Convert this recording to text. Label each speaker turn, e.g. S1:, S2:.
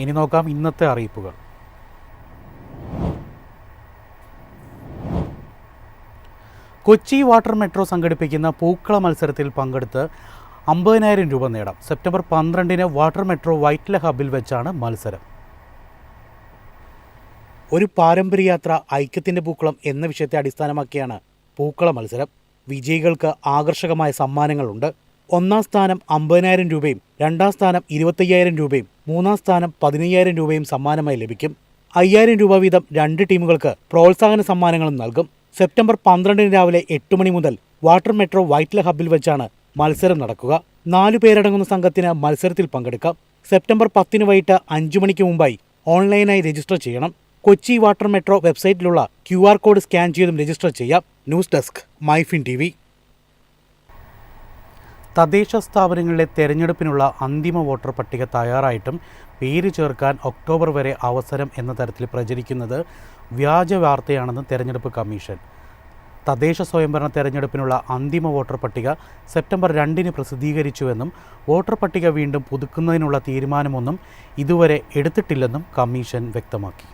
S1: ഇനി നോക്കാം ഇന്നത്തെ അറിയിപ്പുകൾ. കൊച്ചി വാട്ടർ മെട്രോ സംഘടിപ്പിക്കുന്ന പൂക്കള മത്സരത്തിൽ പങ്കെടുത്ത് 50,000 രൂപ നേടാം. സെപ്റ്റംബർ 12-ന് വാട്ടർ മെട്രോ വൈറ്റ്ല ഹബ്ബിൽ വെച്ചാണ് മത്സരം. ഒരു പാരമ്പര്യ യാത്ര ഐക്യത്തിൻ്റെ പൂക്കളം എന്ന വിഷയത്തെ അടിസ്ഥാനമാക്കിയാണ് പൂക്കള മത്സരം. വിജയികൾക്ക് ആകർഷകമായ സമ്മാനങ്ങളുണ്ട്. 1-ാം സ്ഥാനം 50,000 രൂപയും 2-ാം സ്ഥാനം 25,000 രൂപയും 3-ാം സ്ഥാനം 15,000 രൂപയും സമ്മാനമായി ലഭിക്കും. 5,000 രൂപ വീതം 2 ടീമുകൾക്ക് പ്രോത്സാഹന സമ്മാനങ്ങളും നൽകും. സെപ്റ്റംബർ 12-ന് രാവിലെ 8 മണി മുതൽ വാട്ടർ മെട്രോ വൈറ്റ്ല ഹബ്ബിൽ വെച്ചാണ് മത്സരം നടക്കുക. 4 പേരടങ്ങുന്ന സംഘത്തിന് മത്സരത്തിൽ പങ്കെടുക്കാം. സെപ്റ്റംബർ 10-ന് വൈകിട്ട് 5 മണിക്ക് മുമ്പായി ഓൺലൈനായി രജിസ്റ്റർ ചെയ്യണം. കൊച്ചി വാട്ടർ മെട്രോ വെബ്സൈറ്റിലുള്ള QR കോഡ് സ്കാൻ ചെയ്തും രജിസ്റ്റർ ചെയ്യാം. News desk MyFin TV. തദ്ദേശ സ്ഥാപനങ്ങളിലെ തെരഞ്ഞെടുപ്പിനുള്ള അന്തിമ വോട്ടർ പട്ടിക തയ്യാറായിട്ടും പേര് ചേർക്കാൻ ഒക്ടോബർ വരെ അവസരം എന്ന തരത്തിൽ പ്രചരിക്കുന്നത് വ്യാജ വാർത്തയാണെന്ന് തെരഞ്ഞെടുപ്പ് കമ്മീഷൻ. തദ്ദേശ സ്വയംഭരണ തെരഞ്ഞെടുപ്പിനുള്ള അന്തിമ വോട്ടർ പട്ടിക സെപ്റ്റംബർ 2-ന് പ്രസിദ്ധീകരിച്ചുവെന്നും വോട്ടർ പട്ടിക വീണ്ടും പുതുക്കുന്നതിനുള്ള തീരുമാനമൊന്നും ഇതുവരെ എടുത്തിട്ടില്ലെന്നും കമ്മീഷൻ വ്യക്തമാക്കി.